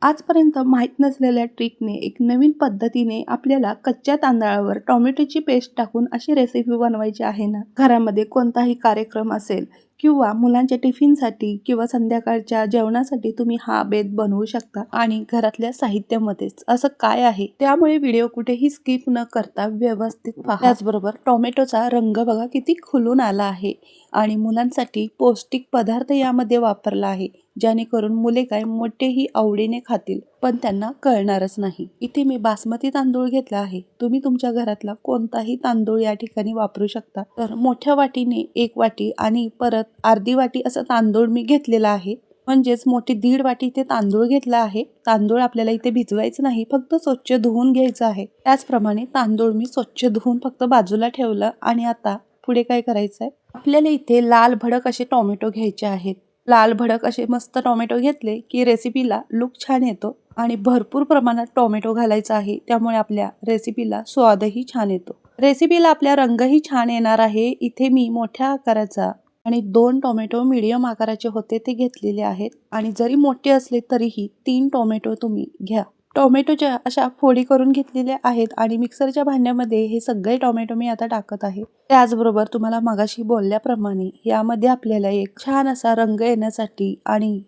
आजपर्यंत माहीत नसलेल्या ट्रिकने एक नवीन पद्धतीने आपल्याला कच्च्या तांदळावर टोमॅटोची पेस्ट टाकून अशी रेसिपी बनवायची आहे ना. घरामध्ये कोणताही कार्यक्रम असेल किंवा मुलांच्या टिफिनसाठी किंवा संध्याकाळच्या जेवणासाठी तुम्ही हा बेत बनवू शकता आणि घरातल्या साहित्यामध्येच असं काय आहे, त्यामुळे व्हिडिओ कुठेही स्किप न करता व्यवस्थित पहा. त्याचबरोबर टोमॅटोचा रंग बघा किती खुलून आला आहे आणि मुलांसाठी पौष्टिक पदार्थ यामध्ये वापरला आहे, जेणेकरून मुले काय मोठेही आवडीने खातील, पण त्यांना कळणारच नाही. इथे मी बासमती तांदूळ घेतला आहे. तुम्ही तुमच्या घरातला कोणताही तांदूळ या ठिकाणी वापरू शकता. तर मोठ्या वाटीने 1 वाटी आणि परत अर्धी वाटी असं तांदूळ मी घेतलेला आहे. म्हणजेच मोठी 1.5 वाटी इथे तांदूळ घेतला आहे. तांदूळ आपल्याला इथे भिजवायचं नाही, फक्त स्वच्छ धुवून घ्यायचं आहे. त्याचप्रमाणे तांदूळ मी स्वच्छ धुवून फक्त बाजूला ठेवलं आणि आता पुढे काय करायचं आहे, आपल्याला इथे लाल भडक असे टोमॅटो घ्यायचे आहेत. लाल भडक असे मस्त टोमॅटो घेतले की रेसिपीला लुक छान येतो आणि भरपूर प्रमाणात टोमॅटो घालायचा आहे, त्यामुळे आपल्या रेसिपीला स्वादही छान येतो. रेसिपीला आपल्या रंगही छान येणार आहे. इथे मी मोठ्या आकाराचा आणि 2 टोमॅटो मीडियम आकाराचे होते ते घेतलेले आहेत आणि जरी मोठे असले तरीही 3 टोमॅटो तुम्ही घ्या. टोमॅटोच्या अशा फोडी करून घेतलेल्या आहेत आणि मिक्सरच्या भांड्यामध्ये हे सगळे टोमॅटो मी आता टाकत आहे. त्याचबरोबर तुम्हाला मगाशी बोलल्याप्रमाणे यामध्ये आपल्याला एक छान असा रंग येण्यासाठी आणि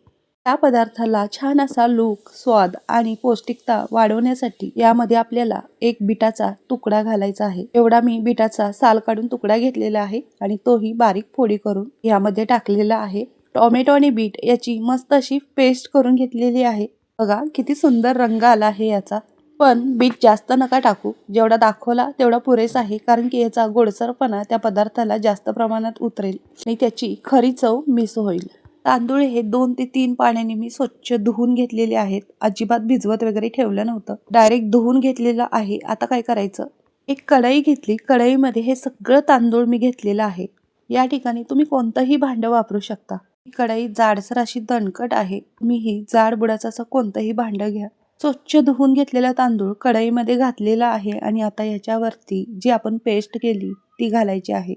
त्या पदार्थाला छान असा लूक, स्वाद आणि पौष्टिकता वाढवण्यासाठी यामध्ये आपल्याला एक बीटाचा तुकडा घालायचा आहे. एवढा मी बीटाचा साल काढून तुकडा घेतलेला आहे आणि तोही बारीक फोडी करून यामध्ये टाकलेला आहे. टोमॅटो आणि बीट याची मस्त अशी पेस्ट करून घेतलेली आहे. बघा किती सुंदर रंग आला आहे याचा. पण बीट जास्त नका टाकू, जेवढा दाखवला तेवढा पुरेसा आहे, कारण की याचा गोडसरपणा त्या पदार्थाला जास्त प्रमाणात उतरेल आणि त्याची खरी चव मिस होईल. तांदूळ हे 2 ते 3 पाण्याने मी स्वच्छ धुवून घेतलेले आहेत. अजिबात भिजवत वगैरे ठेवलं नव्हतं, डायरेक्ट धुवून घेतलेलं आहे. आता काय करायचं, एक कढई घेतली. कढईमध्ये हे सगळं तांदूळ मी घेतलेलं आहे. या ठिकाणी तुम्ही कोणतंही भांडं वापरू शकता. कढई जाडसर अशी दणकट आहे. तुम्ही ही जाड बुडाचं असं कोणतंही भांडं घ्या. स्वच्छ धुवून घेतलेला तांदूळ कढईमध्ये घातलेला आहे आणि आता याच्यावरती जी आपण पेस्ट केली ती घालायची आहे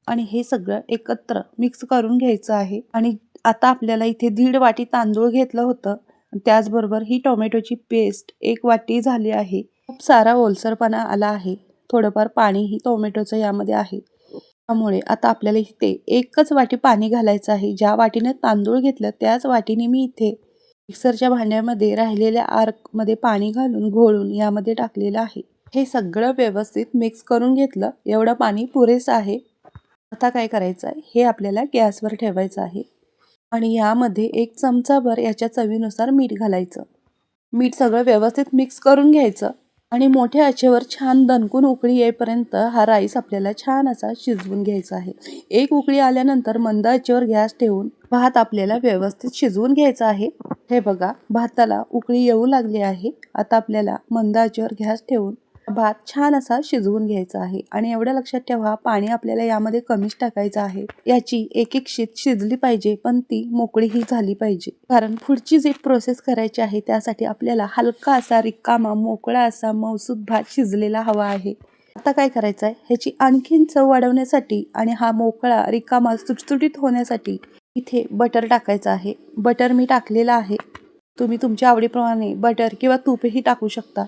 आणि हे सगळं एकत्र मिक्स करून घ्यायचं आहे. आणि आता आपल्याला इथे 1.5 वाटी तांदूळ घेतलं होतं, त्याचबरोबर ही टोमॅटोची पेस्ट 1 वाटी झाली आहे. खूप सारा ओलसरपणा आला आहे, थोडंफार पाणीही टोमॅटोचं यामध्ये आहे, त्यामुळे आता आपल्याला इथे 1च वाटी पाणी घालायचं आहे. ज्या वाटीने तांदूळ घेतलं त्याच वाटीने मी इथे मिक्सरच्या भांड्यामध्ये राहिलेल्या आर्कमध्ये पाणी घालून घोळून यामध्ये टाकलेलं आहे. हे सगळं व्यवस्थित मिक्स करून घेतलं. एवढं पाणी पुरेसं आहे. आता काय करायचं आहे, हे आपल्याला गॅसवर ठेवायचं आहे आणि यामध्ये 1 चमचाभर याच्या चवीनुसार मीठ घालायचं. मीठ सगळं व्यवस्थित मिक्स करून घ्यायचं आणि मोठ्या आचेवर छान दणकून उकळी येईपर्यंत हा राईस आपल्याला छान असा शिजवून घ्यायचा आहे. 1 उकळी आल्यानंतर मंद आचेवर गॅस ठेवून भात आपल्याला व्यवस्थित शिजवून घ्यायचा आहे. हे बघा, भाताला उकळी येऊ लागली आहे. आता आपल्याला मंद आचेवर गॅस ठेवून भात छान असा शिजवून घ्यायचा आहे आणि एवढं लक्षात ठेवा, पाणी आपल्याला यामध्ये कमीच टाकायचं आहे. याची एक शीत शिजली पाहिजे, पण ती मोकळीही झाली पाहिजे, कारण पुढची जी प्रोसेस करायची आहे त्यासाठी आपल्याला हलका असा रिकामा मोकळा असा मऊसूत भात शिजलेला हवा आहे. आता काय करायचं आहे, ह्याची आणखीन चव वाढवण्यासाठी आणि हा मोकळा रिकामा सुटसुटीत होण्यासाठी इथे बटर टाकायचं आहे. बटर मी टाकलेलं आहे. तुम्ही तुमच्या आवडीप्रमाणे बटर किंवा तूपही टाकू शकता.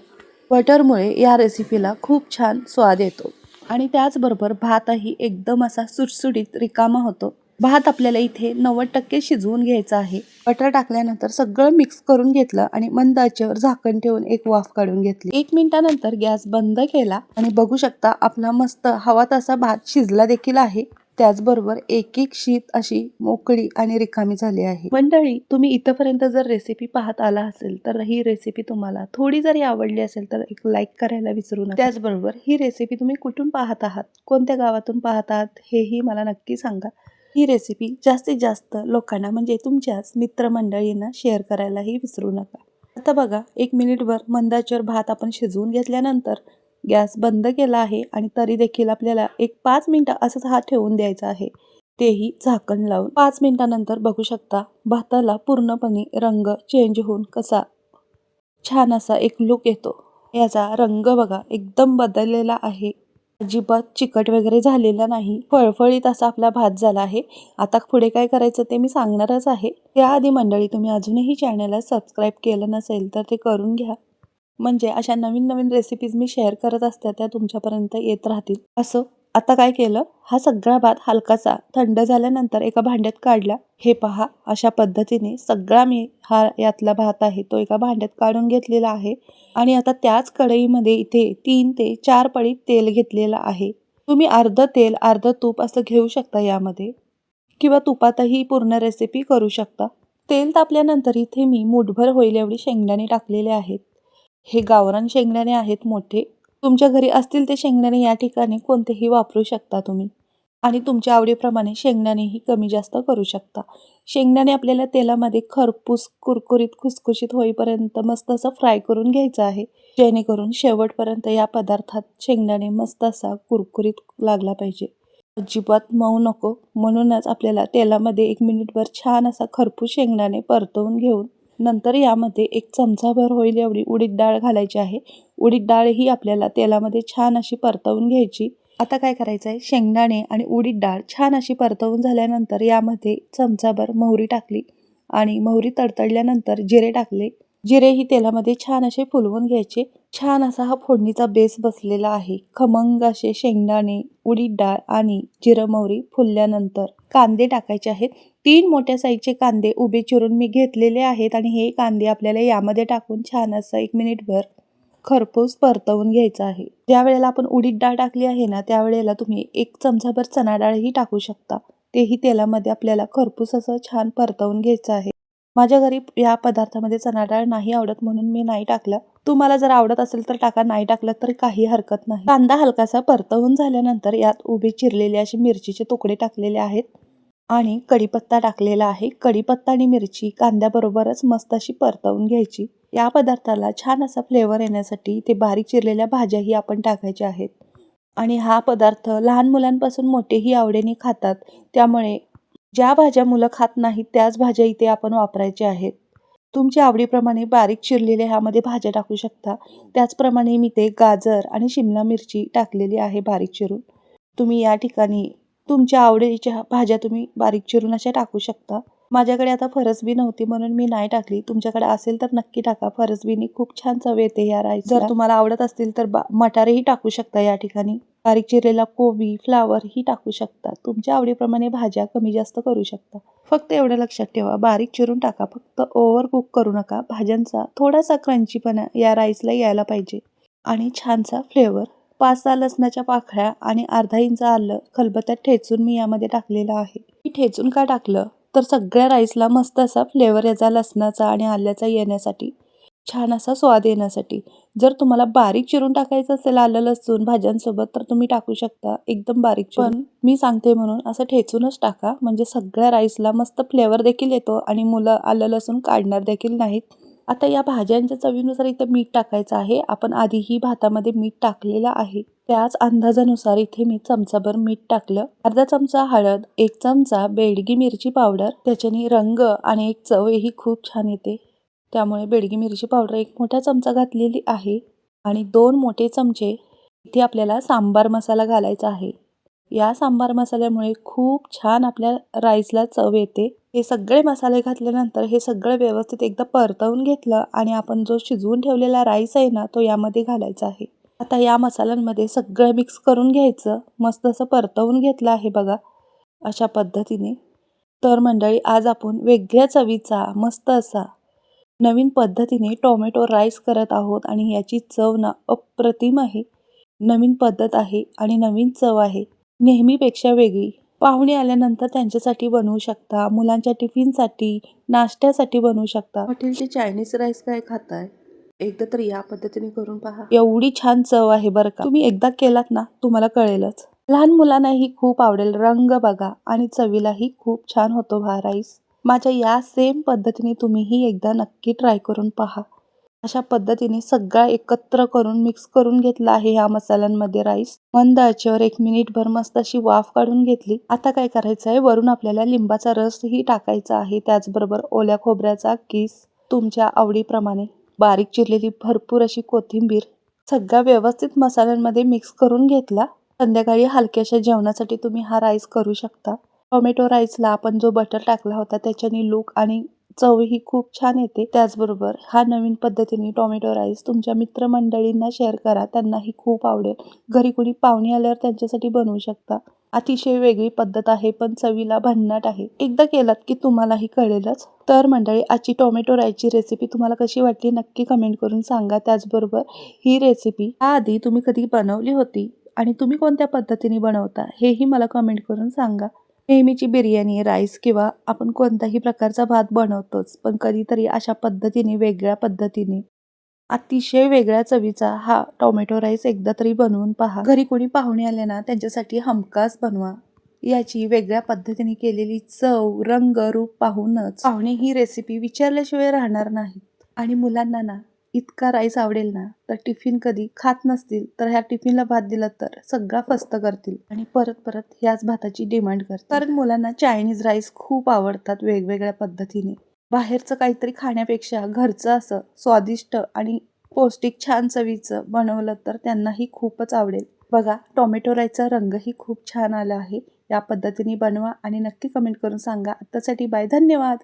बटरमुळे या रेसिपीला खूप छान स्वाद येतो आणि त्याचबरोबर भातही एकदम असा सुटसुटीत रिकामा होतो. भात आपल्याला इथे 90% शिजवून घ्यायचा आहे. बटर टाकल्यानंतर सगळं मिक्स करून घेतलं आणि मंद आचेवर झाकण ठेवून एक वाफ काढून घेतली. 1 मिनिटानंतर गॅस बंद केला आणि बघू शकता आपला मस्त हवा तसा भात शिजला देखील आहे. त्याचबरोबर एक शीत अशी मोकळी आणि रिकामी झाली आहे. मंडळी, तुम्ही इथपर्यंत जर रेसिपी पाहत आला असेल तर ही रेसिपी तुम्हाला थोडी जरी आवडली असेल तर एक लाईक करायला विसरू नका. त्याचबरोबर ही रेसिपी तुम्ही कुठून पाहत आहात, कोणत्या गावातून पाहत आहात हेही मला नक्की सांगा. ही रेसिपी जास्तीत जास्त लोकांना म्हणजे तुमच्याच मित्रमंडळींना शेअर करायलाही विसरू नका. आता बघा, 1 मिनिटभर मंद आचेवर भात आपण शिजवून घेतल्यानंतर गॅस बंद केला आहे आणि तरी देखील आपल्याला एक 5 मिनिटं असंच हा ठेवून द्यायचा आहे, तेही झाकण लावून. 5 मिनिटानंतर बघू शकता भाताला पूर्णपणे रंग चेंज होऊन कसा छान असा एक लुक येतो. याचा रंग बघा एकदम बदललेला आहे अजिबात चिकट वगैरे झालेला नाही, फळफळीत असा आपला भात झाला आहे. आता पुढे काय करायचं ते मी सांगणारच आहे. त्याआधी मंडळी, तुम्ही अजूनही चॅनलला सबस्क्राईब केलं नसेल तर ते करून घ्या, म्हणजे अशा नवीन नवीन रेसिपीज मी शेअर करत असते त्या तुमच्यापर्यंत येत राहतील. असं आता काय केलं, हा सगळा भात हलकासा थंड झाल्यानंतर एका भांड्यात काढला. हे पहा, अशा पद्धतीने सगळा मी यातला भात आहे तो एका भांड्यात काढून घेतलेला आहे. आणि आता त्याच कढईमध्ये इथे 3 ते 4 पळी तेल घेतलेलं आहे. तुम्ही अर्ध तेल अर्ध तूप असं घेऊ शकता यामध्ये, किंवा तुपातही पूर्ण रेसिपी करू शकता. तेल तापल्यानंतर इथे मी मूठभर होईल एवढी शेंगदाणे टाकलेले आहेत. हे गावरान शेंगदाणे आहेत मोठे. तुमच्या घरी असतील ते शेंगदाणे या ठिकाणी कोणतेही वापरू शकता तुम्ही, आणि तुमच्या आवडीप्रमाणे शेंगदाणेही कमी जास्त करू शकता. शेंगदाणे आपल्याला तेलामध्ये खरपूस कुरकुरीत खुसखुशीत होईपर्यंत मस्त असं फ्राय करून घ्यायचं आहे, जेणेकरून शेवटपर्यंत या पदार्थात शेंगदाणे मस्त असा कुरकुरीत लागला पाहिजे, अजिबात मऊ नको. म्हणूनच आपल्याला तेलामध्ये 1 मिनिटभर छान असा खरपूस शेंगदाणे परतवून घेऊन नंतर यामध्ये 1 चमचाभर होईल एवढी उडीद डाळ घालायची आहे. उडीद डाळ ही आपल्याला तेलामध्ये छान अशी परतवून घ्यायची. आता काय करायचं आहे, शेंगदाणे आणि उडीद डाळ छान अशी परतवून झाल्यानंतर यामध्ये चमचाभर मोहरी टाकली आणि मोहरी तडतडल्यानंतर जिरे टाकले. जिरे ही तेलामध्ये छान असे फुलवून घ्यायचे. छान असा हा फोडणीचा बेस बसलेला आहे. खमंग असे शेंगदाणे, उडीद डाळ आणि जिरं मोहरी फुलल्यानंतर कांदे टाकायचे आहेत. 3 मोठ्या साईजचे कांदे उभे चिरून मी घेतलेले आहेत आणि हे कांदे आपल्याला यामध्ये टाकून छान असं 1 मिनिटभर खरपूस परतवून घ्यायचं आहे. ज्या वेळेला आपण उडीद डाळ टाकली आहे ना, त्यावेळेला तुम्ही 1 चमचाभर चणा डाळही टाकू शकता. तेही तेलामध्ये आपल्याला खरपूस असं छान परतवून घ्यायचं आहे. माझ्या घरी या पदार्थामध्ये चणा डाळ नाही आवडत म्हणून मी नाही टाकलं. तुम्हाला जर आवडत असेल तर टाका, नाही टाकलं तर काही हरकत नाही. कांदा हलकासा परतवून झाल्यानंतर यात उभे चिरलेले असे मिरचीचे तुकडे टाकलेले आहेत आणि कढीपत्ता टाकलेला आहे. कढीपत्ता आणि मिरची कांद्याबरोबरच मस्त अशी परतवून घ्यायची. या पदार्थाला छान असा फ्लेवर येण्यासाठी ते बारीक चिरलेल्या भाज्याही आपण टाकायच्या आहेत. आणि हा पदार्थ लहान मुलांपासून मोठेही आवडीने खातात, त्यामुळे ज्या भाज्या मुलं खात नाहीत त्याच भाज्या इथे आपण वापरायच्या आहेत. तुमच्या आवडीप्रमाणे बारीक चिरलेल्या ह्यामध्ये भाज्या टाकू शकता. त्याचप्रमाणे मी ते गाजर आणि शिमला मिरची टाकलेली आहे बारीक चिरून. तुम्ही या ठिकाणी तुमच्या आवडीच्या भाज्या तुम्ही बारीक चिरून अशा टाकू शकता. माझ्याकडे आता फरसबी नव्हती म्हणून मी नाही टाकली. तुमच्याकडे असेल तर नक्की टाका. फरसबीनी खूप छान चव येते या राईसला. जर तुम्हाला आवडत असतील तर मटारही टाकू शकता या ठिकाणी. बारीक चिरलेला कोबी, फ्लावर ही टाकू शकता. तुमच्या आवडीप्रमाणे भाज्या कमी जास्त करू शकता. फक्त एवढं लक्षात ठेवा, बारीक चिरून टाका, फक्त ओव्हर कुक करू नका. भाज्यांचा थोडासा क्रंचीपणा या राईसला यायला पाहिजे आणि छानसा फ्लेवर. 5-6 लसणाच्या पाकळ्या आणि अर्धा इंच आलं खलबत्त्यात ठेचून मी यामध्ये टाकलेलं आहे. मी ठेचून का टाकलं तर सगळ्या राईसला मस्त असा फ्लेवर याचा लसणाचा आणि आल्याचा येण्यासाठी, छान असा स्वाद येण्यासाठी. जर तुम्हाला बारीक चिरून टाकायचं असेल आलं लसूण भाज्यांसोबत तर तुम्ही टाकू शकता एकदम बारीक चिरून. पण मी सांगते म्हणून असं ठेचूनच टाका, म्हणजे सगळ्या राईसला मस्त फ्लेवर देखील येतो आणि मुलं आलं लसूण काढणार देखील नाहीत. आता या भाज्यांच्या चवीनुसार इथं मीठ टाकायचं आहे. आपण आधीही भातामध्ये मीठ टाकलेलं आहे. त्याच अंदाजानुसार इथे मी चमचाभर मीठ टाकलं. अर्धा चमचा हळद, 1 चमचा बेडगी मिरची पावडर. त्याच्याने रंग आणि एक चवही खूप छान येते. त्यामुळे बेडगी मिरची पावडर 1 मोठा चमचा घातलेली आहे आणि 2 मोठे चमचे इथे आपल्याला सांबार मसाला घालायचा आहे. या सांबार मसाल्यामुळे खूप छान आपल्या राईसला चव येते. हे सगळे मसाले घातल्यानंतर हे सगळं व्यवस्थित एकदा परतवून घेतलं आणि आपण जो शिजवून ठेवलेला राईस आहे ना, तो यामध्ये घालायचा आहे. आता या मसाल्यांमध्ये सगळं मिक्स करून घ्यायचं. मस्त असं परतवून घेतलं आहे बघा अशा पद्धतीने. तर मंडळी, आज आपण वेगळ्या चवीचा मस्त असा नवीन पद्धतीने टोमॅटो राईस करत आहोत आणि याची चव ना अप्रतिम आहे. नवीन पद्धत आहे आणि नवीन चव आहे, नेहमीपेक्षा वेगळी. पाहुणे आल्यानंतर त्यांच्यासाठी बनवू शकता, मुलांच्या टिफिनसाठी, नाश्त्यासाठी बनवू शकता. हॉटेलचे चायनीज राईस काय खाताय, एकदा तर या पद्धतीने करून पहा. एवढी छान चव आहे बरं का. तुम्ही एकदा केलात ना तुम्हाला कळेलच. लहान मुलांनाही खूप आवडेल. रंग बघा आणि चवीलाही खूप छान होतो हा राईस. माझ्या या सेम पद्धतीने तुम्हीही एकदा नक्की ट्राय करून पहा. अशा पद्धतीने सगळा एकत्र करून मिक्स करून घेतला आहे ह्या मसाल्यांमध्ये राईस. मंद आचेवर 1 मिनिटभर मस्त अशी वाफ काढून घेतली. आता काय करायचं आहे, वरून आपल्याला लिंबाचा रसही टाकायचा आहे. त्याचबरोबर ओल्या खोबऱ्याचा किस, तुमच्या आवडीप्रमाणे बारीक चिरलेली भरपूर अशी कोथिंबीर. सगळा व्यवस्थित मसाल्यांमध्ये मिक्स करून घेतला संध्याकाळी हलक्याशा जेवणासाठी तुम्ही हा राईस करू शकता. टोमॅटो राईसला आपण जो बटर टाकला होता त्याच्याने लूक आणि चवही खूप छान येते. त्याचबरोबर हा नवीन पद्धतीने टोमॅटो राईस तुमच्या मित्रमंडळींना शेअर करा, त्यांनाही खूप आवडेल. घरी कोणी पाहुणे आल्यावर त्यांच्यासाठी बनवू शकता. अतिशय वेगळी पद्धत आहे, पण चवीला भन्नाट आहे. एकदा केलात की तुम्हालाही कळेलच. तर मंडळी, आजची टोमॅटो राईसची रेसिपी तुम्हाला कशी वाटली नक्की कमेंट करून सांगा. त्याचबरोबर ही रेसिपी आधी तुम्ही कधी बनवली होती आणि तुम्ही कोणत्या पद्धतीने बनवता हेही मला कमेंट करून सांगा. नेहमीची बिर्याणी, राईस किंवा आपण कोणताही प्रकारचा भात बनवतोच, पण कधीतरी अशा पद्धतीने, वेगळ्या पद्धतीने, अतिशय वेगळ्या चवीचा हा टोमॅटो राईस एकदा तरी बनवून पहा. घरी कोणी पाहुणे आले ना त्यांच्यासाठी हमखास बनवा. याची वेगळ्या पद्धतीने केलेली चव, रंग, रूप पाहूनच पाहुणे ही रेसिपी विचारल्याशिवाय राहणार नाहीत. आणि मुलांना ना इतका राईस आवडेल ना, तर टिफिन कधी खात नसतील तर ह्या टिफिनला भात दिला तर सगळा फस्त करतील आणि परत परत ह्याच भाताची डिमांड करतील. कारण मुलांना चायनीज राईस खूप आवडतात वेगवेगळ्या पद्धतीने. बाहेरचं काहीतरी खाण्यापेक्षा घरचं असं स्वादिष्ट आणि पौष्टिक छान चवीचं बनवलं तर त्यांनाही खूपच आवडेल. बघा, टोमॅटो राईसचा रंगही खूप छान आला आहे. या पद्धतीने बनवा आणि नक्की कमेंट करून सांगा. आत्तासाठी बाय, धन्यवाद.